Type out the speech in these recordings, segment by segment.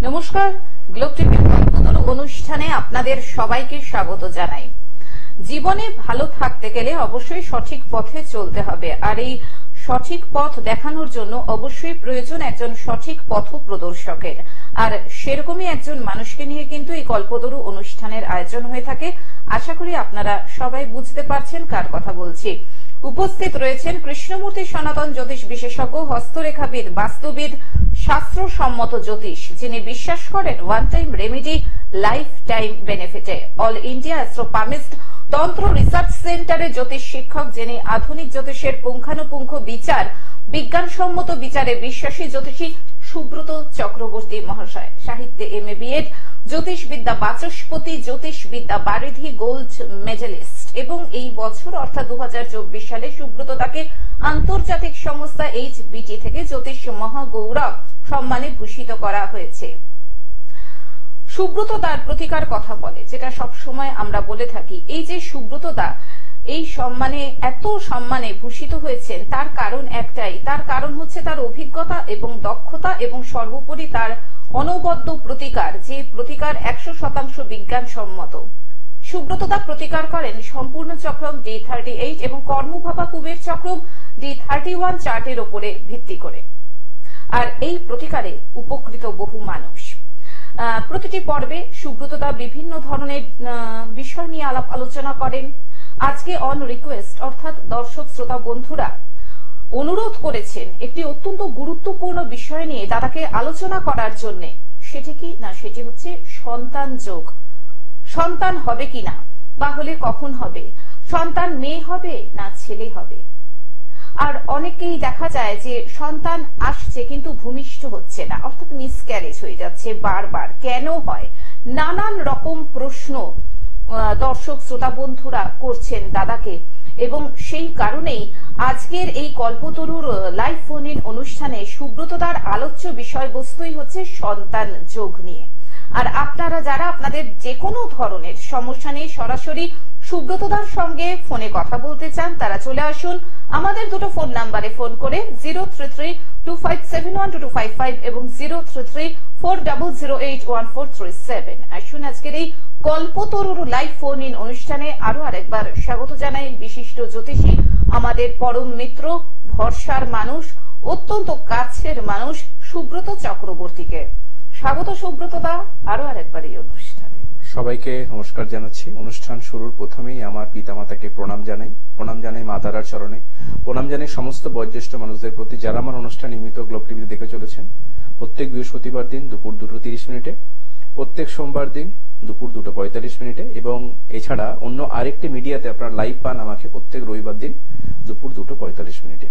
নমস্কার, গ্লোব টিভির কল্পতরু অনুষ্ঠানে আপনাদের সবাইকে স্বাগত জানাই। জীবনে ভালো থাকতে গেলে অবশ্যই সঠিক পথে চলতে হবে, আর এই সঠিক পথ দেখানোর জন্য অবশ্যই প্রয়োজন একজন সঠিক পথ প্রদর্শকের। আর সেরকমই একজন মানুষকে নিয়ে কিন্তু এই কল্পতরু অনুষ্ঠানের আয়োজন হয়ে থাকে। আশা করি আপনারা সবাই বুঝতে পারছেন কার কথা বলছি। উপস্থিত রয়েছেন কৃষ্ণমূর্তি সনাতন জ্যোতিষ বিশেষজ্ঞ, হস্তরেখাবিদ, বাস্তুবিদ, শাস্ত্রসম্মত জ্যোতিষ, যিনি বিশ্বাস করেন one time remedy, life time বেনিফিটে। অল ইন্ডিয়া অ্যাস্ট্রোপামিস্ট তন্ত্র রিসার্চ সেন্টারের জ্যোতিষ শিক্ষক, যিনি আধুনিক জ্যোতিষের পুঙ্খানুপুঙ্খ বিচার, বিজ্ঞানসম্মত বিচারে বিশ্বাসী জ্যোতিষী সুব্রত চক্রবর্তী মহাশয়। সাহিত্যে MA BEd, জ্যোতিষবিদ্যা বাচস্পতি, জ্যোতিষবিদ্যা বারিধি গোল্ড মেডেলিস্ট, এবং এই বছর অর্থাৎ 2024 সালে সুব্রত তাকে আন্তর্জাতিক সংস্থা HBT থেকে জ্যোতিষ মহাগৌরব সম্মানে ভূষিত করা হয়েছে। সুব্রত তার প্রতিকার কথা বলে, যেটা সব সময় আমরা বলে থাকি। এই যে সুব্রতদা এই সম্মানে, এত সম্মানে ভূষিত হয়েছেন, তার কারণ একটাই, তার কারণ হচ্ছে তার অভিজ্ঞতা এবং দক্ষতা, এবং সর্বোপরি তার অনবদ্য প্রতিকার, যে প্রতিকার 100% বিজ্ঞানসম্মত। সুব্রতদা প্রতিকার করেন সম্পূর্ণ চক্রম D38 এবং কর্মভাবা কুবের চক্রম D31 চার্টের উপরে ভিত্তি করে। আর এই প্রতিকারে উপকৃত বহু মানুষ। প্রতিটি পর্বে সুব্রতদা বিভিন্ন ধরনের বিষয় নিয়ে আলাপ আলোচনা করেন। আজকে অন রিকোয়েস্ট অর্থাৎ দর্শক শ্রোতা বন্ধুরা অনুরোধ করেছেন একটি অত্যন্ত গুরুত্বপূর্ণ বিষয় নিয়ে দাদাকে আলোচনা করার জন্য। সেটি কি না, সেটি হচ্ছে সন্তান যোগ। সন্তান হবে কিনা, বা হলে কখন হবে, সন্তান মেয়ে হবে না ছেলে হবে। আর অনেকেই দেখা যায় যে সন্তান আসছে কিন্তু ভূমিষ্ঠ হচ্ছে না, অর্থাৎ মিসক্যারেজ হয়ে যাচ্ছে বারবার। কেন হয়? নানান রকম প্রশ্ন দর্শক শ্রোতা বন্ধুরা করছেন দাদাকে, এবং সেই কারণেই আজকের এই কল্পতরুর লাইভ ফোন ইন অনুষ্ঠানে সুব্রতদার আলোচ্য বিষয়বস্তুই হচ্ছে সন্তান যোগ নিয়ে। আর আপনারা যারা আপনাদের যে কোনো ধরনের সমস্যা নিয়ে সরাসরি সুব্রতদার সঙ্গে ফোনে কথা বলতে চান, তারা চলে আসুন আমাদের দুটো ফোন নাম্বারে ফোন করে 0332571255 এবং 0334008143 আসুন আজকের এই কল্পতরুর লাইভ ফোন ইন অনুষ্ঠানে আরো আরেকবার স্বাগত জানাই বিশিষ্ট জ্যোতিষী, আমাদের পরম মিত্র, ভরসার মানুষ, অত্যন্ত কাছের মানুষ সুব্রত চক্রবর্তীকে। স্বাগত সুব্রতদা আরো আরেকবার এই অনুষ্ঠানে। সবাইকে নমস্কার জানাচ্ছি। অনুষ্ঠান শুরুর প্রথমেই আমার পিতামাতাকে প্রণাম জানাই মা তারার চরণে, প্রণাম জানাই সমস্ত বয়োজ্যেষ্ঠ মানুষদের প্রতি যারা আমার অনুষ্ঠান নিয়মিত গ্লোব টিভিতে দেখে চলেছেন। প্রত্যেক বৃহস্পতিবার দিন দুপুর 2:30, প্রত্যেক সোমবার দিন দুপুর 2:45, এবং এছাড়া অন্য আরেকটি মিডিয়াতে আপনারা লাইভ পান আমাকে প্রত্যেক রবিবার দিন দুপুর 2:45।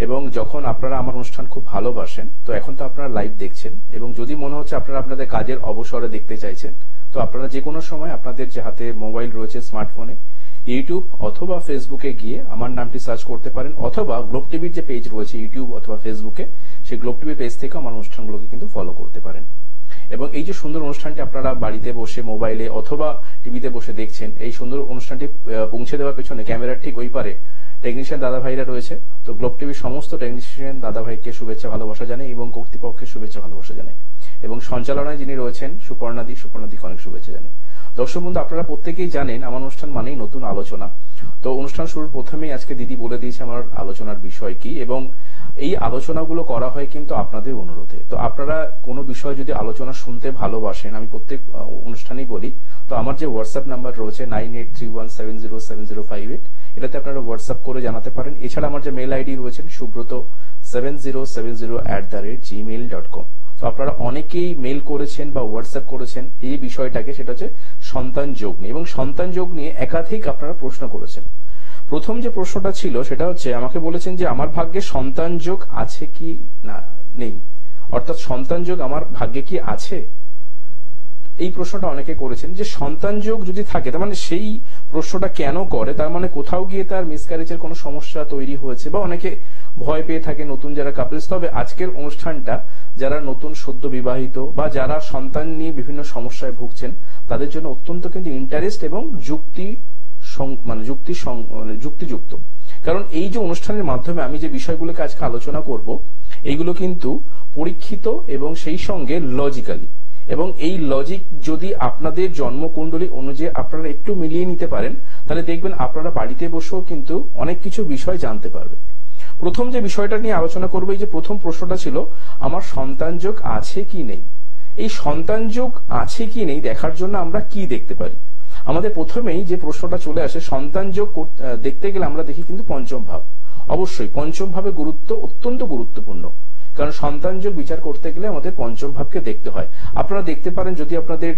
এবং যখন আপনারা আমার অনুষ্ঠান খুব ভালোবাসেন, তো এখন তো আপনারা লাইভ দেখছেন, এবং যদি মনে হচ্ছে আপনারা আপনাদের কাজের অবসরে দেখতে চাইছেন, তো আপনারা যে কোনো সময় আপনাদের যে হাতে মোবাইল রয়েছে, স্মার্টফোনে ইউটিউব অথবা ফেসবুকে গিয়ে আমার নামটি সার্চ করতে পারেন, অথবা গ্লোব টিভির যে পেজ রয়েছে ইউটিউব অথবা ফেসবুকে, সেই গ্লোব টিভি পেজ থেকে আমার অনুষ্ঠানগুলোকে কিন্তু ফলো করতে পারেন। এবং এই যে সুন্দর অনুষ্ঠানটি আপনারা বাড়িতে বসে মোবাইলে অথবা টিভিতে বসে দেখছেন, এই সুন্দর অনুষ্ঠানটি পৌঁছে দেওয়ার পেছনে ক্যামেরার ঠিক ওই পারে টেকনিশিয়ান দাদা ভাইরা রয়েছে। তো গ্লোব টিভির সমস্ত টেকনিশিয়ান দাদা ভাইকে শুভেচ্ছা ভালোবাসা জানাই, এবং কর্তৃপক্ষের শুভেচ্ছা ভালোবাসা জানাই, এবং সঞ্চালনায় যিনি রয়েছেন সুপর্ণাদিকে অনেক শুভেচ্ছা জানাই। দর্শক বন্ধু, আপনারা প্রত্যেকেই জানেন আমার অনুষ্ঠান মানেই নতুন আলোচনা। তো অনুষ্ঠান শুরুর প্রথমেই আজকে দিদি বলে দিয়েছে আমার আলোচনার বিষয় কি, এবং এই আলোচনাগুলো করা হয় কিন্তু আপনাদের অনুরোধে। তো আপনারা কোনো বিষয় যদি আলোচনা শুনতে ভালোবাসেন, আমি প্রত্যেক অনুষ্ঠানেই বলি, তো আমার যে হোয়াটসঅ্যাপ নাম্বার রয়েছে 9831707058, এটাতে আপনারা হোয়াটসঅ্যাপ করে জানাতে পারেন। এছাড়া আমার যে মেল আইডি রয়েছে subrot7070@gmail.com। তো আপনারা অনেকেই মেল করেছেন বা হোয়াটসঅ্যাপ করেছেন এই বিষয়টাকে, সেটা হচ্ছে সন্তান যোগ নিয়ে, এবং সন্তান যোগ নিয়ে একাধিক আপনারা প্রশ্ন করেছেন। প্রথম যে প্রশ্নটা ছিল সেটা হচ্ছে, আমাকে বলেছেন যে আমার ভাগ্যে সন্তান যোগ আছে কি না নেই, অর্থাৎ সন্তান যোগ আমার ভাগ্যে কি আছে। এই প্রশ্নটা অনেকে করেছেন যে সন্তান যোগ যদি থাকে, তার মানে সেই প্রশ্নটা কেন করে, তার মানে কোথাও গিয়ে তার মিসক্যারেজের কোনো সমস্যা তৈরি হয়েছে, বা অনেকে ভয় পেয়ে থাকে নতুন যারা কাপলস। তবে আজকের অনুষ্ঠানটা যারা নতুন সদ্য বিবাহিত বা যারা সন্তান নিয়ে বিভিন্ন সমস্যায় ভুগছেন, তাদের জন্য অত্যন্ত কিন্তু ইন্টারেস্ট এবং যুক্তিযুক্ত। কারণ এই যে অনুষ্ঠানের মাধ্যমে আমি যে বিষয়গুলোকে আজকে আলোচনা করব, এইগুলো কিন্তু পরীক্ষিত এবং সেই সঙ্গে লজিক্যালি। এবং এই লজিক যদি আপনাদের জন্মকুণ্ডলী অনুযায়ী আপনারা একটু মিলিয়ে নিতে পারেন, তাহলে দেখবেন আপনারা বাড়িতে বসেও কিন্তু অনেক কিছু বিষয় জানতে পারবেন। প্রথম যে বিষয়টা নিয়ে আলোচনা করবো, এই যে প্রথম প্রশ্নটা ছিল আমার সন্তান যোগ আছে কি নেই। এই সন্তান যোগ আছে কি নেই দেখার জন্য আমরা কি দেখতে পারি। আমাদের প্রথমেই যে প্রশ্নটা চলে আসে, সন্তান যোগ দেখতে গেলে আমরা দেখি কিন্তু পঞ্চম ভাব। অবশ্যই পঞ্চম ভাবে অত্যন্ত গুরুত্বপূর্ণ, কারণ সন্তান যোগ বিচার করতে গেলে আমাদের পঞ্চম ভাবকে দেখতে হয়। আপনারা দেখতে পারেন যদি আপনাদের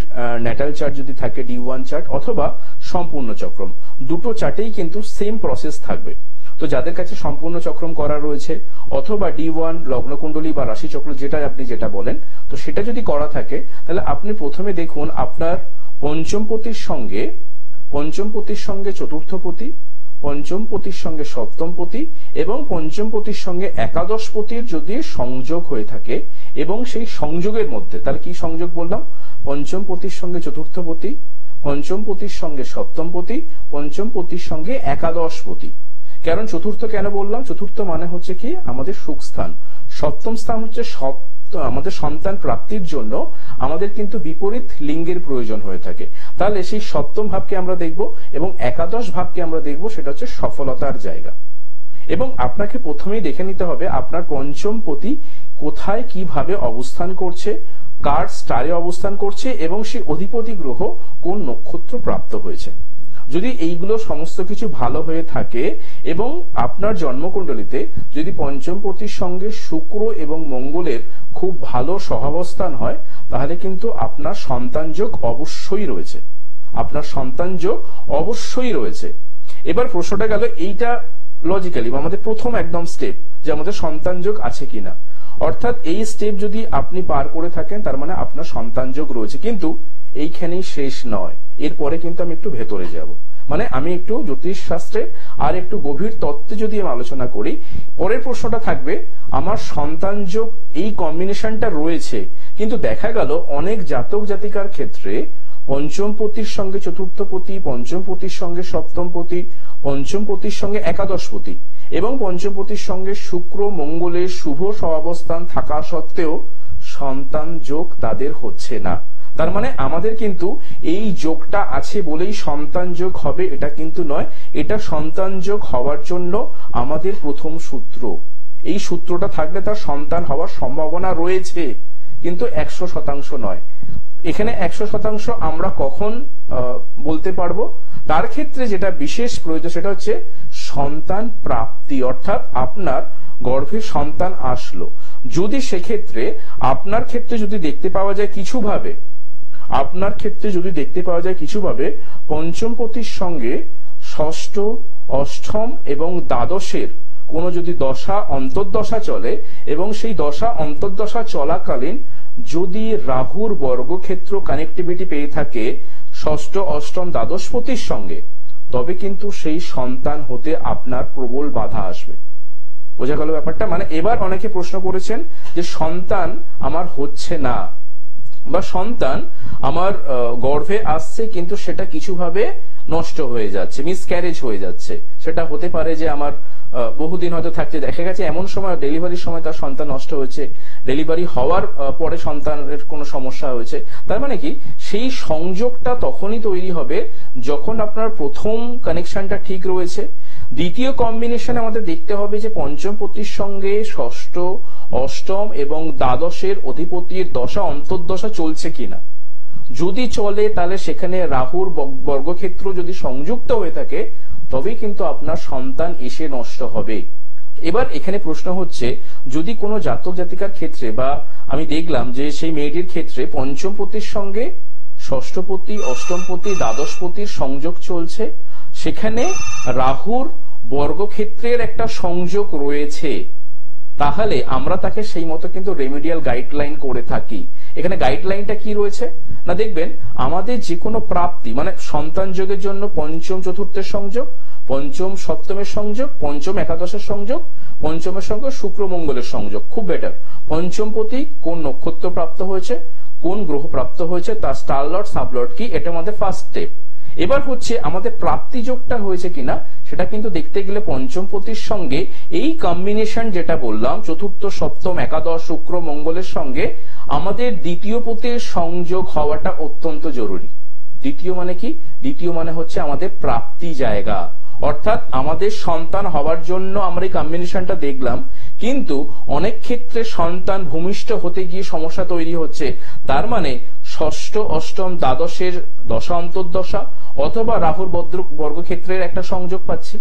ন্যাটাল চার্ট যদি থাকে D1 চার্ট অথবা সম্পূর্ণ চক্রম, দুটো চার্টেই কিন্তু সেম প্রসেস থাকবে। তো যাদের কাছে সম্পূর্ণ চক্রম করা রয়েছে অথবা D1 লগ্নকুণ্ডলী বা রাশি চক্র আপনি যেটা বলেন, তো সেটা যদি করা থাকে তাহলে আপনি প্রথমে দেখুন আপনার পঞ্চমপতির সঙ্গে চতুর্থপতি, পঞ্চমপতির সঙ্গে সপ্তমপতি এবং পঞ্চমপতির সঙ্গে একাদশপতির যদি সংযোগ হয়ে থাকে, এবং সেই সংযোগের মধ্যে তাহলে কি সংযোগ বললাম, পঞ্চমপতির সঙ্গে চতুর্থপতি, পঞ্চমপতির সঙ্গে সপ্তমপতি, পঞ্চমপতির সঙ্গে একাদশপতি। কারণ চতুর্থ কেন বললাম, চতুর্থ মানে হচ্ছে কি আমাদের সুখ স্থান, সপ্তম স্থান হচ্ছে আমাদের সন্তান প্রাপ্তির জন্য আমাদের কিন্তু বিপরীত লিঙ্গের প্রয়োজন হয়ে থাকে। তাহলে সেই সপ্তম ভাবকে আমরা দেখব এবং একাদশ ভাবকে আমরা দেখব, সেটা হচ্ছে সফলতার জায়গা। এবং আপনাকে প্রথমেই দেখে নিতে হবে আপনার পঞ্চমপতি কোথায় কিভাবে অবস্থান করছে, কার স্টারে অবস্থান করছে এবং সেই অধিপতি গ্রহ কোন নক্ষত্র প্রাপ্ত হয়েছে। যদি এইগুলো সমস্ত কিছু ভালো হয়ে থাকে এবং আপনার জন্মকুণ্ডলিতে যদি পঞ্চমপতির সঙ্গে শুক্র এবং মঙ্গলের খুব ভালো সহাবস্থান হয়, তাহলে কিন্তু আপনার সন্তান যোগ অবশ্যই রয়েছে, আপনার সন্তান যোগ অবশ্যই রয়েছে। এবার প্রশ্নটা গেল এইটা লজিক্যালি আমাদের প্রথম একদম স্টেপ, যে আমাদের সন্তান যোগ আছে কিনা। অর্থাৎ এই স্টেপ যদি আপনি পার করে থাকেন তার মানে আপনার সন্তান যোগ রয়েছে। কিন্তু এইখানেই শেষ নয়, এরপরে কিন্তু আমি একটু ভেতরে যাব, মানে আমি একটু জ্যোতিষ শাস্ত্রে আর একটু গভীর তত্ত্বে যদি আমি আলোচনা করি। পরের প্রশ্নটা থাকবে আমার সন্তান যোগ এই কম্বিনেশনটা রয়েছে, কিন্তু দেখা গেল অনেক জাতক জাতিকার ক্ষেত্রে পঞ্চমপতির সঙ্গে চতুর্থপতি, পঞ্চমপতির সঙ্গে সপ্তমপতি, পঞ্চমপতির সঙ্গে একাদশপতি এবং পঞ্চমপতির সঙ্গে শুক্র মঙ্গলের শুভ সহাবস্থান থাকা সত্ত্বেও সন্তান যোগ তাদের হচ্ছে না। তার মানে আমাদের কিন্তু এই যোগটা আছে বলেই সন্তান যোগ হবে এটা কিন্তু নয়, এটা সন্তান যোগ হওয়ার জন্য আমাদের প্রথম সূত্র, এই সূত্রটা থাকলে তার সন্তান হওয়ার সম্ভাবনা রয়েছে, কিন্তু 100% নয়। এখানে 100% আমরা কখন বলতে পারবো, তার ক্ষেত্রে যেটা বিশেষ প্রয়োজন সেটা হচ্ছে সন্তান প্রাপ্তি, অর্থাৎ আপনার গর্ভে সন্তান আসলো। যদি সেক্ষেত্রে আপনার ক্ষেত্রে যদি দেখতে পাওয়া যায় কিছুভাবে, আপনার ক্ষেত্রে যদি দেখতে পাওয়া যায় কিছুভাবে পঞ্চমপতির সঙ্গে ষষ্ঠ, অষ্টম এবং দ্বাদশের কোন যদি দশা অন্তর্দশা চলে এবং সেই দশা অন্তর্দশা চলাকালীন যদি রাহুর বর্গক্ষেত্র কানেক্টিভিটি পেয়ে থাকে ষষ্ঠ, অষ্টম, দ্বাদশপতির সঙ্গে, তবে কিন্তু সেই সন্তান হতে আপনার প্রবল বাধা আসবে। বোঝা গেল ব্যাপারটা? মানে এবার অনেকে প্রশ্ন করেছেন যে সন্তান আমার হচ্ছে না বা সন্তান আমার গর্ভে আসছে কিন্তু সেটা কিছুভাবে নষ্ট হয়ে যাচ্ছে, মিসক্যারেজ হয়ে যাচ্ছে। সেটা হতে পারে যে আমার বহুদিন হয়তো থাকতে, দেখা গেছে এমন সময় ডেলিভারির সময় তার সন্তান নষ্ট হয়েছে, ডেলিভারি হওয়ার পরে সন্তানের কোনো সমস্যা হয়েছে। তার মানে কি সেই সংযোগটা তখনই তৈরি হবে যখন আপনার প্রথম কানেকশনটা ঠিক রয়েছে। দ্বিতীয় কম্বিনেশন আমাদের দেখতে হবে যে পঞ্চমপতির সঙ্গে ষষ্ঠ, অষ্টম এবং দ্বাদশের অধিপতির দশা অন্তর্দশা চলছে কিনা। যদি চলে তাহলে সেখানে রাহুর বর্গক্ষেত্র যদি সংযুক্ত হয়ে থাকে তবেই কিন্তু আপনার সন্তান এসে নষ্ট হবে। এবার এখানে প্রশ্ন হচ্ছে যদি কোনো জাতক জাতিকার ক্ষেত্রে বা আমি দেখলাম যে সেই মেয়েটির ক্ষেত্রে পঞ্চমপতির সঙ্গে ষষ্ঠপতি, অষ্টমপতি, দ্বাদশপতির সংযোগ চলছে, সেখানে রাহুর বর্গক্ষেত্রের একটা সংযোগ রয়েছে, তাহলে আমরা তাকে সেই মতো কিন্তু রেমিডিয়াল গাইডলাইন করে থাকি। এখানে গাইডলাইনটা কি রয়েছে না, দেখবেন আমাদের যে কোনো প্রাপ্তি মানে সন্তান যোগের জন্য পঞ্চম চতুর্থের সংযোগ, পঞ্চম সপ্তমের সংযোগ, পঞ্চম একাদশের সংযোগ, পঞ্চমের সঙ্গে শুক্র মঙ্গলের সংযোগ খুব বেটার। পঞ্চমপতি কোন নক্ষত্র প্রাপ্ত হয়েছে, কোন গ্রহ প্রাপ্ত হয়েছে, তার স্টার লর্ড সাবলর্ড কি, এটা আমাদের ফার্স্ট স্টেপ। এবার হচ্ছে আমাদের প্রাপ্তি যোগটা হয়েছে কিনা সেটা কিন্তু দেখতে গেলে পঞ্চমপতির সঙ্গে এই কম্বিনেশন যেটা বললাম, চতুর্থ সপ্তম একাদশ শুক্র মঙ্গলের সঙ্গে আমাদের দ্বিতীয় পতির সংযোগ হওয়াটা অত্যন্ত জরুরি। দ্বিতীয় মানে কি? দ্বিতীয় মানে হচ্ছে আমাদের প্রাপ্তি জায়গা, অর্থাৎ আমাদের সন্তান হওয়ার জন্য আমরা এই কম্বিনেশনটা দেখলাম, কিন্তু অনেক ক্ষেত্রে সন্তান ভূমিষ্ঠ হতে গিয়ে সমস্যা তৈরি হচ্ছে। তার মানে ষষ্ঠ অষ্টম দ্বাদশের দশা অন্তর্দশা অথবা রাহুর বর্গক্ষেত্রের একটা সংযোগ পাচ্ছি।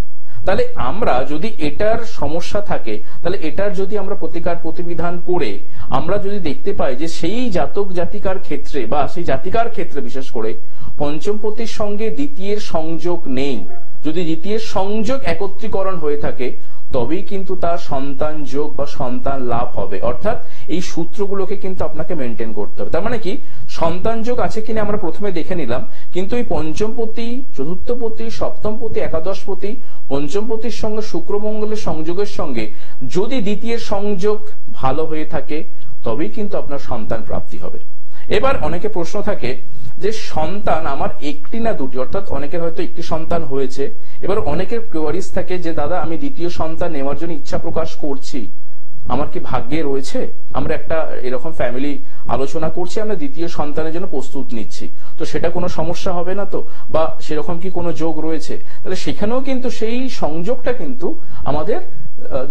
তাহলে আমরা যদি এটার সমস্যা থাকে, তাহলে এটার যদি আমরা প্রতিকার প্রতিবিধান করে আমরা যদি দেখতে পাই যে সেই জাতক জাতিকার ক্ষেত্রে বা সেই জাতিকার ক্ষেত্রে বিশেষ করে পঞ্চমপতির সঙ্গে দ্বিতীয়ের সংযোগ নেই, যদি দ্বিতীয় সংযোগ একত্রীকরণ হয়ে থাকে, তবেই কিন্তু তার সন্তান যোগ বা সন্তান লাভ হবে। অর্থাৎ এই সূত্রগুলোকে কিন্তু আপনাকে মেনটেন করতে হবে। তার মানে কি, সন্তান যোগ আছে কিনা আমরা প্রথমে দেখে নিলাম, কিন্তু এই পঞ্চমপতি, চতুর্থপতি, সপ্তমপতি, একাদশপতি, পঞ্চমপতির সঙ্গে শুক্র মঙ্গলের সংযোগের সঙ্গে যদি দ্বিতীয় সংযোগ ভালো হয়ে থাকে, তবেই কিন্তু আপনার সন্তান প্রাপ্তি হবে। এবার অনেকে প্রশ্ন থাকে যে সন্তান আমার একটি না দুটি, অর্থাৎ অনেকের হয়তো একটি সন্তান হয়েছে, এবার অনেকের কোয়ারিজ থাকে যে দাদা আমি দ্বিতীয় সন্তান নেওয়ার জন্য ইচ্ছা প্রকাশ করছি, আমার কি ভাগ্যে রয়েছে? আমরা একটা এরকম ফ্যামিলি আলোচনা করছি, আমরা দ্বিতীয় সন্তানের জন্য প্রস্তুত নিচ্ছি, তো সেটা কোনো সমস্যা হবে না তো, বা সেরকম কি কোনো যোগ রয়েছে? তাহলে সেখানেও কিন্তু সেই সংযোগটা কিন্তু আমাদের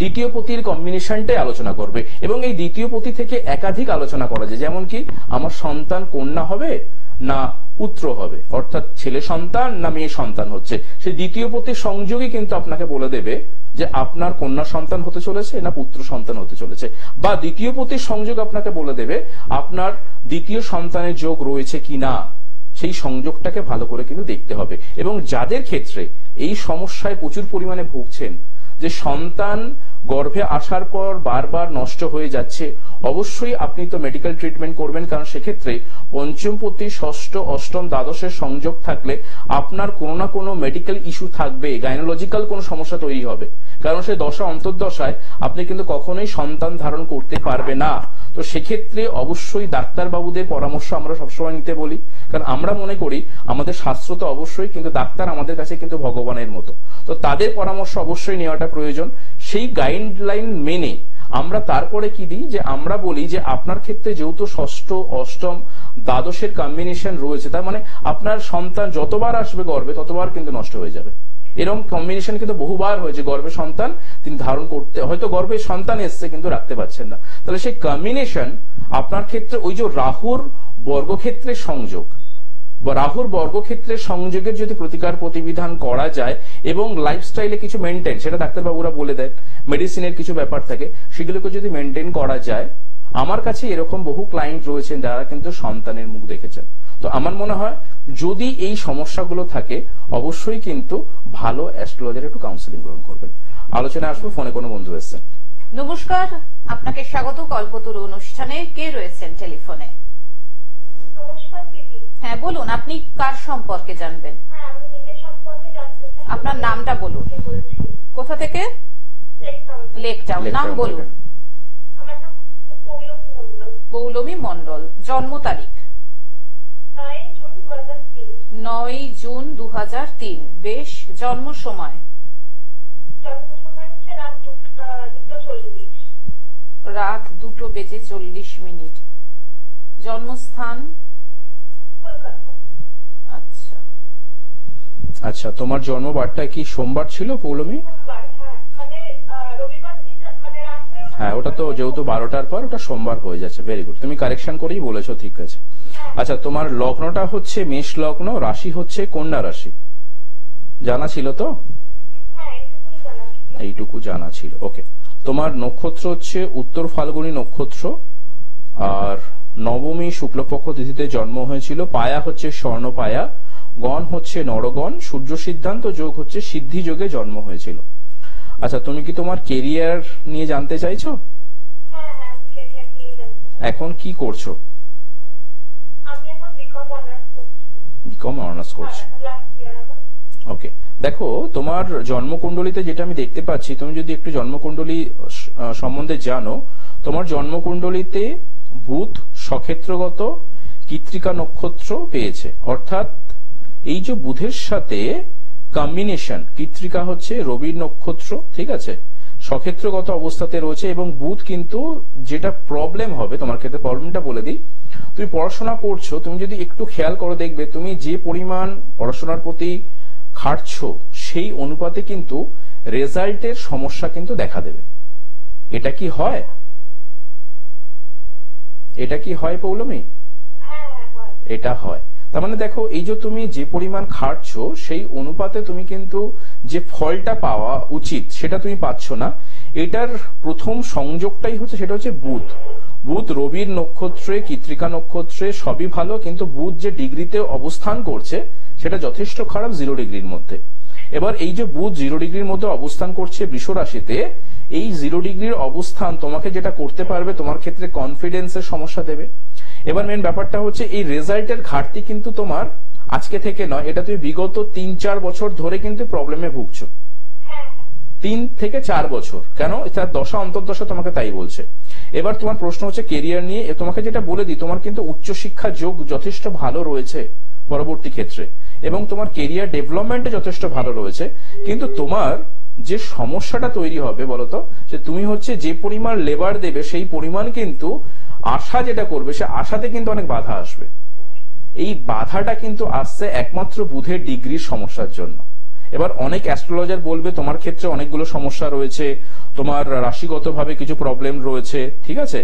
দ্বিতীয় পতির কম্বিনেশনটাই আলোচনা করবে, এবং এই দ্বিতীয় পতি থেকে একাধিক আলোচনা করা যায়। যেমন কি আমার সন্তান কন্যা হবে না পুত্র হবে, অর্থাৎ ছেলে সন্তান না মেয়ে সন্তান হচ্ছে, সেই দ্বিতীয় পতির সংযোগই কিন্তু আপনাকে বলে দেবে যে আপনার কন্যা সন্তান হতে চলেছে না পুত্র সন্তান হতে চলেছে, বা দ্বিতীয় পতির সংযোগ আপনাকে বলে দেবে আপনার দ্বিতীয় সন্তানের যোগ রয়েছে কিনা। সেই সংযোগটাকে ভালো করে কিন্তু দেখতে হবে। এবং যাদের ক্ষেত্রে এই সমস্যায় প্রচুর পরিমাণে ভুগছেন, যে সন্তান গর্ভে আসার পর বারবার নষ্ট হয়ে যাচ্ছে, অবশ্যই আপনি তো মেডিকেল ট্রিটমেন্ট করবেন, কারণ সেক্ষেত্রে পঞ্চমপতি, ষষ্ঠ অষ্টম দ্বাদশের সংযোগ থাকলে আপনার কোনো না কোনো মেডিকেল ইস্যু থাকবে, গাইনোলজিক্যাল কোনো সমস্যা তৈরি হবে, কারণ সেই দশা অন্তর্দশায় আপনি কিন্তু কখনোই সন্তান ধারণ করতে পারবে না। তো সেক্ষেত্রে অবশ্যই ডাক্তারবাবুদের পরামর্শ আমরা সবসময় নিতে বলি, কারণ আমরা মনে করি আমাদের শাস্ত্র তো অবশ্যই, কিন্তু ডাক্তার আমাদের কাছে কিন্তু ভগবানের মতো, তো তাদের পরামর্শ অবশ্যই নেওয়াটা প্রয়োজন। সেই গাইডলাইন মেনে আমরা তারপরে কি দিই, যে আমরা বলি যে আপনার ক্ষেত্রে যেহেতু ষষ্ঠ অষ্টম দ্বাদশের কম্বিনেশন রয়েছে, তার মানে আপনার সন্তান যতবার আসবে গর্ভে ততবার কিন্তু নষ্ট হয়ে যাবে। এরকম কম্বিনেশন কিন্তু বহুবার হয়েছে, গর্ভে সন্তান তিনি ধারণ করতে, হয়তো গর্ভে সন্তান এসছে কিন্তু রাখতে পারছেন না। তাহলে সেই কম্বিনেশন আপনার ক্ষেত্রে ওই যে রাহুর বর্গক্ষেত্রের সংযোগ বা রাহুর বর্গক্ষেত্রের সংযোগের যদি প্রতিকার প্রতিবিধান করা যায় এবং লাইফস্টাইলে কিছু মেনটেন, সেটা ডাক্তারবাবুরা বলে দেন, মেডিসিনের কিছু ব্যাপার থাকে, সেগুলোকে যদি মেনটেন করা যায়, আমার কাছে এরকম বহু ক্লায়েন্ট রয়েছেন যারা কিন্তু সন্তানের মুখ দেখেছেন। তো আমার মনে হয় যদি এই সমস্যাগুলো থাকে, অবশ্যই কিন্তু ভালো অ্যাস্ট্রোলজার একটু কাউন্সিলিং গ্রহণ করবেন। আলোচনায় আসবো, ফোনে কোনো বন্ধু এসেছেন। নমস্কার, আপনাকে স্বাগত কল্পতরু অনুষ্ঠানে। কে রয়েছেন টেলিফোনে? হ্যাঁ বলুন, আপনি কার সম্পর্কে জানবেন? আপনার নামটা বলুন। কোথা থেকে? Lake town. নাম বলুন। পৌলমী মন্ডল। জন্ম তারিখ? 9 জুন 2003। বেশ, জন্ম সময়? রাত 2:40। জন্মস্থান? আচ্ছা আচ্ছা, তোমার জন্মবারটা কি সোমবার ছিল পৌলমী? হ্যাঁ, ওটা তো যেহেতু 12টার পর ওটা সোমবার হয়ে যাচ্ছে। ভেরি গুড, তুমি কারেকশন করেই বলেছো, ঠিক আছে। আচ্ছা, তোমার লগ্নটা হচ্ছে মেষ লগ্ন, রাশি হচ্ছে কন্যা রাশি, জানা ছিল তো? এইটুকু জানা ছিল, ওকে। তোমার নক্ষত্র হচ্ছে উত্তর ফাল্গুনী নক্ষত্র, আর নবমী শুক্লপক্ষ তিথিতে জন্ম হয়েছিল। পায়া হচ্ছে স্বর্ণ পায়া, গণ হচ্ছে নরগণ, সূর্য সিদ্ধান্ত যোগ হচ্ছে সিদ্ধি যোগে জন্ম হয়েছিল। আচ্ছা, তুমি কি তোমার কেরিয়ার নিয়ে জানতে চাইছো? এখন কি করছো? বিকম অনার্স করছো, ওকে। দেখো, তোমার জন্মকুণ্ডলিতে যেটা আমি দেখতে পাচ্ছি, তুমি যদি একটু জন্মকুণ্ডলী সম্বন্ধে জানো, তোমার জন্মকুণ্ডলিতে বুধ সক্ষেত্রগত কৃত্তিকা নক্ষত্র পেয়েছে, অর্থাৎ এই যে বুধের সাথে কম্বিনেশন, কৃত্তিকা হচ্ছে রবির নক্ষত্র, ঠিক আছে, সক্ষেত্রগত অবস্থাতে রয়েছে, এবং বুধ কিন্তু যেটা প্রবলেম হবে তোমার ক্ষেত্রে, প্রবলেমটা বলে দিই, তুমি পড়াশোনা করছো, তুমি যদি একটু খেয়াল করো দেখবে তুমি যে পরিমাণ পড়াশোনার প্রতি খাটছো সেই অনুপাতে কিন্তু রেজাল্টের সমস্যা কিন্তু দেখা দেবে। এটা কি হয়? এটা কি হয় পৌলমী? এটা হয়। তার মানে দেখো, এই যে তুমি যে পরিমাণ খাটছো সেই অনুপাতে তুমি কিন্তু যে ফলটা পাওয়া উচিত সেটা তুমি পাচ্ছ না। এটার প্রথম সংযোগটাই হচ্ছে, সেটা হচ্ছে বুধ। বুধ রবির নক্ষত্রে, কৃত্তিকা নক্ষত্রে সবই ভালো, কিন্তু বুধ যে ডিগ্রিতে অবস্থান করছে সেটা যথেষ্ট খারাপ, 0 ডিগ্রির মধ্যে। এবার এই যে বুধ 0 ডিগ্রির মধ্যে অবস্থান করছে বৃষ রাশিতে, এই 0 ডিগ্রির অবস্থান তোমাকে যেটা করতে পারবে, তোমার ক্ষেত্রে কনফিডেন্সের সমস্যা দেবে। এবার মেন ব্যাপারটা হচ্ছে এই রেজাল্টের ঘাটতি কিন্তু তোমার আজকে থেকে নয়, এটা তুমি বিগত 3-4 বছর ধরে কিন্তু প্রবলেমে ভুগছো। 3 থেকে 4 বছর, কেন? তার দশা অন্তর্দশা তোমাকে তাই বলছে। এবার তোমার প্রশ্ন হচ্ছে কেরিয়ার নিয়ে। তোমাকে যেটা বলে দিই, তোমার কিন্তু উচ্চশিক্ষা যোগ যথেষ্ট ভালো রয়েছে পরবর্তী ক্ষেত্রে, এবং তোমার কেরিয়ার ডেভেলপমেন্টে যথেষ্ট ভালো রয়েছে। কিন্তু তোমার যে সমস্যাটা তৈরি হবে বলতো, যে তুমি হচ্ছে যে পরিমাণ লেবার দেবে সেই পরিমাণ কিন্তু আশা যেটা করবে সে আশাতে কিন্তু অনেক বাধা আসবে। এই বাধাটা কিন্তু আসছে একমাত্র বুধের ডিগ্রির সমস্যার জন্য। এবার অনেক অ্যাস্ট্রোলজার বলবে তোমার ক্ষেত্রে অনেকগুলো সমস্যা রয়েছে, তোমার রাশিগতভাবে কিছু প্রবলেম রয়েছে, ঠিক আছে,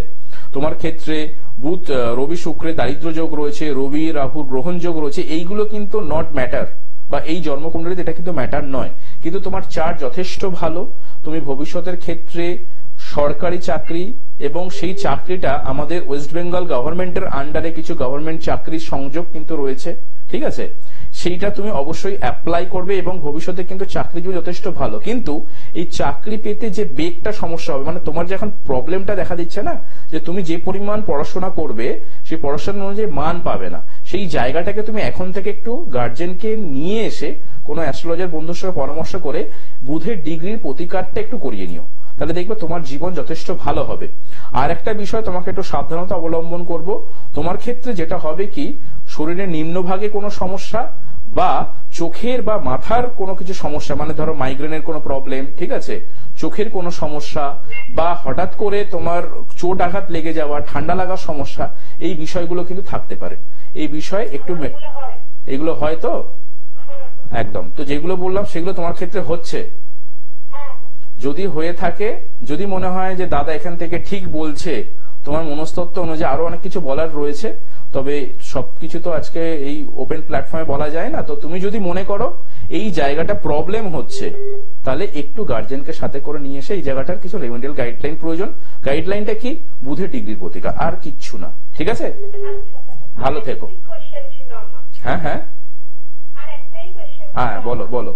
তোমার ক্ষেত্রে বুধ রবি শুক্রের দারিদ্র যোগ রয়েছে, রবি রাহুর গ্রহণ যোগ রয়েছে, এইগুলো কিন্তু নট ম্যাটার, বা এই জন্মকুণ্ডলীতে এটা কিন্তু ম্যাটার নয়। কিন্তু তোমার চার্ট যথেষ্ট ভালো, তুমি ভবিষ্যতের ক্ষেত্রে সরকারি চাকরি, এবং সেই চাকরিটা আমাদের ওয়েস্ট বেঙ্গল গভর্নমেন্টের আন্ডারে কিছু গভর্নমেন্ট চাকরির সংযোগ কিন্তু রয়েছে, ঠিক আছে, সেইটা তুমি অবশ্যই অ্যাপ্লাই করবে, এবং ভবিষ্যতে কিন্তু চাকরিজীবী যথেষ্ট ভালো। কিন্তু এই চাকরি পেতে যে বেগটা সমস্যা হবে, মানে তোমার যে এখন প্রবলেমটা দেখা দিচ্ছে না, যে তুমি যে পরিমাণ পড়াশোনা করবে সেই পড়াশোনা অনুযায়ী মান পাবে না, সেই জায়গাটাকে তুমি এখন থেকে একটু গার্জেনকে নিয়ে এসে কোনো অ্যাস্ট্রোলজার বন্ধুর সঙ্গে পরামর্শ করে বুধের ডিগ্রির প্রতিকারটা একটু করিয়ে নিও, তাহলে দেখবে তোমার জীবন যথেষ্ট ভালো হবে। আর একটা বিষয় তোমাকে একটু সাবধানতা অবলম্বন করব, তোমার ক্ষেত্রে যেটা হবে কি, শরীরের নিম্নভাগে কোনো সমস্যা বা চোখের বা মাথার কোনো কিছু সমস্যা, মানে ধরো মাইগ্রেনের কোনো প্রবলেম, ঠিক আছে, চোখের কোনো সমস্যা, বা হঠাৎ করে তোমার চোট আঘাত লেগে যাওয়া, ঠান্ডা লাগার সমস্যা, এই বিষয়গুলো কিন্তু থাকতে পারে। এই বিষয়ে একটু, এগুলো হয় তো একদম, তো যেগুলো বললাম সেগুলো তোমার ক্ষেত্রে হচ্ছে। যদি হয়ে থাকে, যদি মনে হয় যে দাদা এখান থেকে ঠিক বলছে, তোমার মনস্তত্ত্ব অনুযায়ী আরো অনেক কিছু বলার রয়েছে, তবে সবকিছু তো আজকে এই ওপেন প্ল্যাটফর্মে বলা যায় না, তো তুমি যদি মনে করো এই জায়গাটা প্রবলেম হচ্ছে, তাহলে একটু গার্জেনকে সাথে করে নিয়ে এসে এই জায়গাটার কিছু রেমেডিয়াল গাইডলাইন প্রয়োজন। গাইডলাইনটা কি? বুধের ডিগ্রির প্রতিকার, আর কিচ্ছু না, ঠিক আছে? ভালো থেকো। হ্যাঁ হ্যাঁ হ্যাঁ, বলো বলো।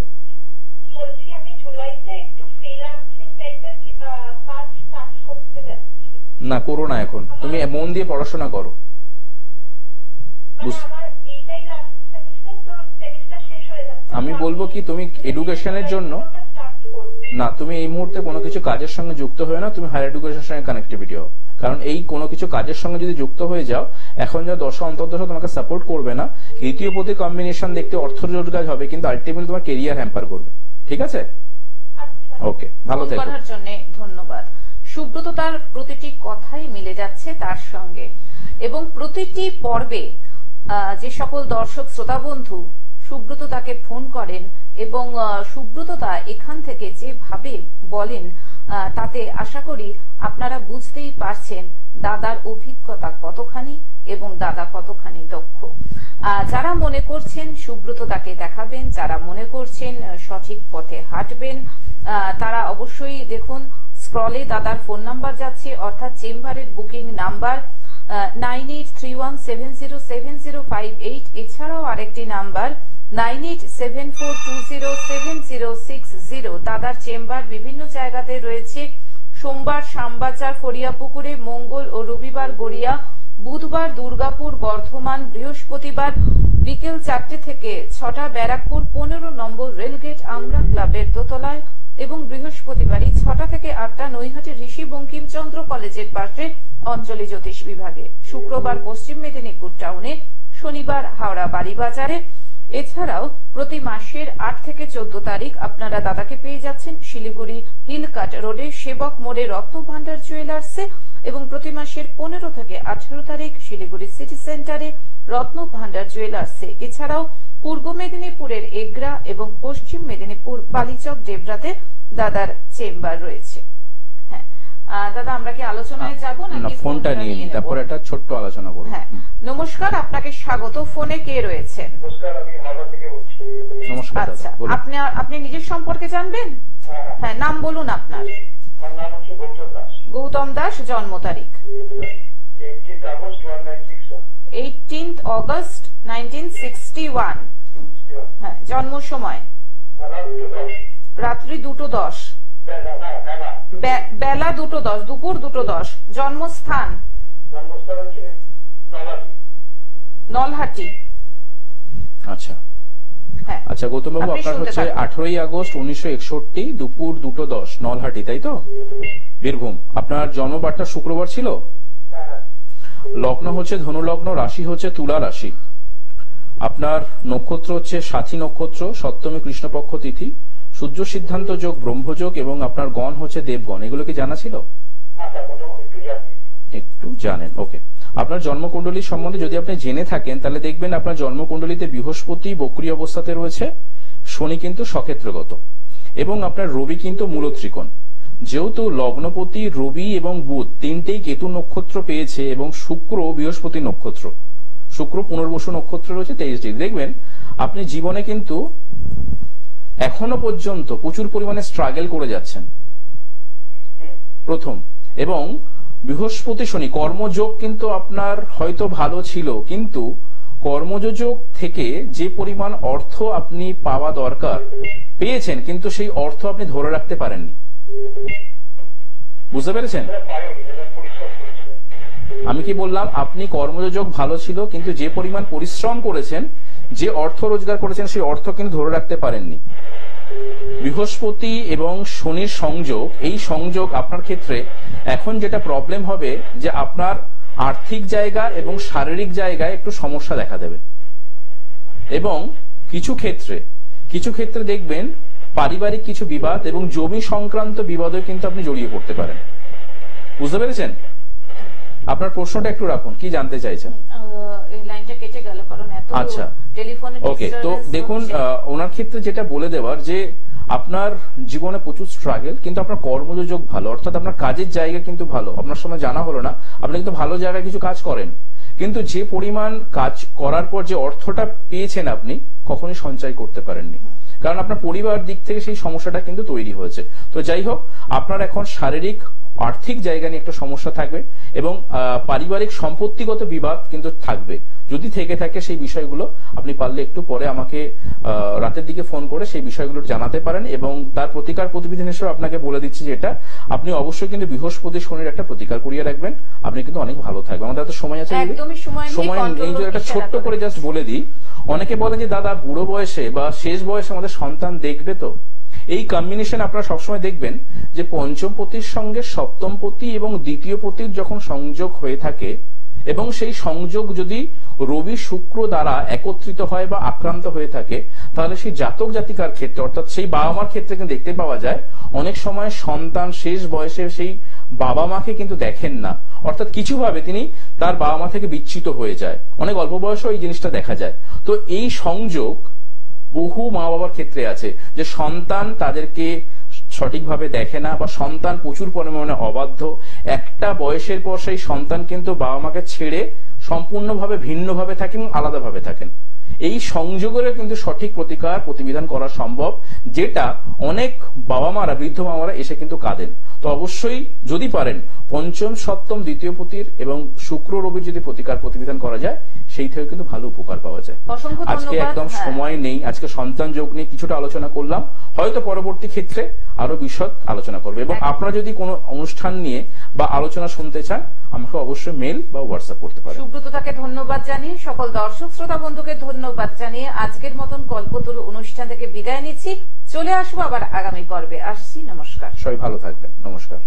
না, করো না, এখন তুমি মন দিয়ে পড়াশোনা করো। আমি বলবো কি, তুমি এডুকেশনের জন্য না, তুমি এই মুহূর্তে কোনো কিছু কাজের সঙ্গে যুক্ত হয়ে না, তুমি হায়ার এডুকেশনের সঙ্গে কানেক্টিভিটি হও। কারণ এই কোনো কিছু কাজের সঙ্গে যদি যুক্ত হয়ে যাও, এখন যা দশা অন্তর্দশা তোমাকে সাপোর্ট করবে না, তৃতীয় পতি কম্বিনেশন দেখতে অর্থ রোজগার হবে, কিন্তু আলটিমেটলি তোমার কেরিয়ার হ্যাম্পার করবে, ঠিক আছে? ওকে, ভালো থেকো। ধন্যবাদ। সুব্রত তার প্রতিটি কথাই মিলে যাচ্ছে তার সঙ্গে, এবং প্রতিটি পর্বে যে সকল দর্শক শ্রোতা বন্ধু সুব্রত তাকে ফোন করেন, এবং সুব্রত তা এখান থেকে যেভাবে বলেন, তাতে আশা করি আপনারা বুঝতেই পারছেন দাদার অভিজ্ঞতা কতখানি এবং দাদা কতখানি দক্ষ। যারা মনে করছেন সুব্রত তাকে দেখাবেন, যারা মনে করছেন সঠিক পথে হাঁটবেন, তারা অবশ্যই দেখুন স্ক্রলে দাদার ফোন নাম্বার যাচ্ছে, অর্থাৎ চেম্বারের বুকিং নাম্বার 9831707058, এছাড়াও আরেকটি নাম্বার 9874207060। দাদার চেম্বার বিভিন্ন জায়গাতে রয়েছে। সোমবার শ্যামবাজার ফরিয়াপুকুরে, মঙ্গল ও রবিবার গড়িয়া, বুধবার দুর্গাপুর বর্ধমান, বৃহস্পতিবার বিকেল 4টে থেকে 6টা ব্যারাকপুর 15 নম্বর রেলগেট আমরা ক্লাবের দোতলায়, এবং বৃহস্পতিবারই 6টা থেকে 8টা নৈহাটি ঋষি বঙ্কিমচন্দ্র কলেজের পাশে অঞ্চলি জ্যোতিষ বিভাগে, শুক্রবার পশ্চিম মেদিনীপুর টাউনে, শনিবার হাওড়া বাড়িবাজারে, এছাড়াও প্রতি মাসের 8 থেকে 14 তারিখ আপনারা দাদাকে পেয়ে যাচ্ছেন শিলিগুড়ি হিলকাট রোডে সেবক মোড়ে রত্ন ভান্ডার জুয়েলার্সে, এবং প্রতি মাসের 15 থেকে 18 তারিখ শিলিগুড়ি সিটি সেন্টারে রত্ন ভান্ডার জুয়েলার্সে। এছাড়াও পূর্ব মেদিনীপুরের এগরা এবং পশ্চিম মেদিনীপুর বালিচক ডেবরাতে দাদার চেম্বার রয়েছে। হ্যাঁ দাদা, আমরা কি আলোচনায় যাব না? ফোনটা নিয়ে নিই, তারপর একটা ছোট্ট আলোচনা করব। হ্যাঁ, নমস্কার, আপনাকে স্বাগত। ফোনে কে রয়েছেন? নমস্কার, আমি হাওড়া থেকে বলছি। নমস্কার। আচ্ছা, আপনি নিজের সম্পর্কে জানবেন? হ্যাঁ, নাম বলুন আপনার। আমার নাম হচ্ছে গৌতম দাস। গৌতম দাস, জন্ম তারিখ 18th August 1961। হ্যাঁ, জন্ম সময় রাত্রি 2:10, বেলা 2:10, দুপুর 2:10। জন্মস্থান নলহাটি। আচ্ছা হ্যাঁ, আচ্ছা গৌতম বাবু, আপনার হচ্ছে 18ই আগস্ট 1961 দুপুর 2:10 নলহাটি, তাই তো? বীরভূম। আপনার জন্মবারটা শুক্রবার ছিল, লগ্ন হচ্ছে ধনু লগ্ন, রাশি হচ্ছে তুলা রাশি, আপনার নক্ষত্র হচ্ছে সাথী নক্ষত্র, সপ্তমী কৃষ্ণপক্ষ তিথি, সূর্য সিদ্ধান্ত যোগ, ব্রহ্মযোগ, এবং আপনার গণ হচ্ছে দেবগণ। এগুলো কি জানা ছিল? একটু জানেন, ওকে। আপনার জন্মকুণ্ডলী সম্বন্ধে যদি আপনি জেনে থাকেন তাহলে দেখবেন আপনার জন্মকুণ্ডলীতে বৃহস্পতি বক্রী অবস্থাতে রয়েছে, শনি কিন্তু সক্ষেত্রগত, এবং আপনার রবি কিন্তু মূল ত্রিকোণ। যেহেতু লগ্নপতি রবি এবং বুধ তিনটেই কেতু নক্ষত্র পেয়েছে, এবং শুক্র বৃহস্পতি নক্ষত্র, শুক্র পুনর্বসু নক্ষত্র রয়েছে 23 ডিগ্রি, দেখবেন আপনি জীবনে কিন্তু এখনো পর্যন্ত প্রচুর পরিমাণে স্ট্রাগল করে যাচ্ছেন প্রথম। এবং বৃহস্পতি শনি কর্মযোগ কিন্তু আপনার হয়তো ভালো ছিল, কিন্তু কর্মযোগ থেকে যে পরিমাণ অর্থ আপনি পাওয়া দরকার পেয়েছেন, কিন্তু সেই অর্থ আপনি ধরে রাখতে পারেননি। বুঝতে পেরেছেন আমি কি বললাম? আপনি কর্মযোগ ভালো ছিল, কিন্তু যে পরিমাণ পরিশ্রম করেছেন, যে অর্থ রোজগার করেছেন, সেই অর্থ কিন্তু ধরে রাখতে পারেননি। বৃহস্পতি এবং শনির সংযোগ, এই সংযোগ আপনার ক্ষেত্রে এখন যেটা প্রবলেম হবে যে আপনার আর্থিক জায়গা এবং শারীরিক জায়গায় একটু সমস্যা দেখা দেবে, এবং কিছু ক্ষেত্রে দেখবেন পারিবারিক কিছু বিবাদ এবং জমি সংক্রান্ত বিবাদে কিন্তু আপনি জড়িয়ে পড়তে পারেন। বুঝতে পেরেছেন? আপনার প্রশ্নটা একটু রাখুন, কি জানতে চাইছেন? এই লাইনটা কেটে গেল, কারণ এত আচ্ছা, টেলিফোনে ওকে। তো দেখুন, ওনার ক্ষেত্রে যেটা বলে দেওয়ার যে আপনার জীবনে প্রচুর স্ট্রাগল, কিন্তু আপনার কর্মযোগ ভালো, অর্থাৎ আপনার কাজের জায়গা কিন্তু ভালো। আপনার সময় জানা হলো না, আপনি কিন্তু ভালো জায়গায় কিছু কাজ করেন, কিন্তু যে পরিমাণ কাজ করার পর যে অর্থটা পেয়েছেন আপনি কখনোই সঞ্চয় করতে পারেননি, কারণ আপনার পরিবার দিক থেকে সেই সমস্যাটা কিন্তু তৈরি হয়েছে। তো যাই হোক, আপনার এখন শারীরিক আর্থিক জায়গা নিয়ে একটা সমস্যা থাকবে, এবং পারিবারিক সম্পত্তিগত বিবাদ কিন্তু থাকবে। যদি থেকে থাকে সেই বিষয়গুলো আপনি পারলে একটু পরে আমাকে রাতের দিকে ফোন করে সেই বিষয়গুলো জানাতে পারেন, এবং তার প্রতিকার প্রতিবিধান হিসেবে আপনাকে বলে দিচ্ছি যেটা আপনি অবশ্যই কিন্তু বৃহস্পতি শনির একটা প্রতিকার করিয়ে রাখবেন, আপনি কিন্তু অনেক ভালো থাকবেন। আমাদের এত সময় আছে, সময় এই যে একটা ছোট্ট করে জাস্ট বলে দিই। অনেকে বলেন যে দাদা বুড়ো বয়সে বা শেষ বয়সে আমাদের সন্তান দেখবে তো? এই কম্বিনেশন আপনারা সবসময় দেখবেন যে পঞ্চম পতির সঙ্গে সপ্তম পতি এবং দ্বিতীয় পতির যখন সংযোগ হয়ে থাকে, এবং সেই সংযোগ যদি রবি শুক্র দ্বারা একত্রিত হয় বা আক্রান্ত হয়ে থাকে, তাহলে সেই জাতক জাতিকার ক্ষেত্রে, অর্থাৎ সেই বাবা মার ক্ষেত্রে কিন্তু দেখতে পাওয়া যায় অনেক সময় সন্তান শেষ বয়সে সেই বাবা মাকে কিন্তু দেখেন না, অর্থাৎ কিছুভাবে তিনি তার বাবা মা থেকে বিচ্যুত হয়ে যায়। অনেক অল্প বয়সেও এই জিনিসটা দেখা যায়। তো এই সংযোগ বহু মা বাবার ক্ষেত্রে আছে, যে সন্তান তাদেরকে সঠিকভাবে দেখে না, বা সন্তান প্রচুর পরিমাণে অবাধ্য। একটা বয়সের পর সেই সন্তান কিন্তু বাবা মাকে ছেড়ে সম্পূর্ণভাবে ভিন্নভাবে থাকেন, আলাদাভাবে থাকেন। এই সংযোগের কিন্তু সঠিক প্রতিকার প্রতিবিধান করা সম্ভব, যেটা অনেক বাবা মারা, বৃদ্ধ মামারা এসে কিন্তু কাঁদেন। তো অবশ্যই যদি পারেন পঞ্চম সপ্তম দ্বিতীয় পতির এবং শুক্র রবির যদি প্রতিকার প্রতিবিধান করা যায়, সেই থেকে কিন্তু ভালো উপকার পাওয়া যায়। আজকে একদম সময় নেই, আজকে সন্তান যোগ নিয়ে কিছুটা আলোচনা করলাম, হয়তো পরবর্তী ক্ষেত্রে আরো বিশদ আলোচনা করবে। এবং আপনারা যদি কোনো অনুষ্ঠান নিয়ে বা আলোচনা শুনতে চান, আমাকে অবশ্যই মেল বা হোয়াটসঅ্যাপ করতে পারেন। সুব্রততাকে ধন্যবাদ জানিয়ে, সকল দর্শক শ্রোতা বন্ধুকে ধন্যবাদ জানিয়ে আজকের মতন কল্পতরু অনুষ্ঠান থেকে বিদায় নিচ্ছি। চলে আসবো আবার আগামী পর্বে। আসছি, নমস্কার। সবাই ভালো থাকবেন, নমস্কার।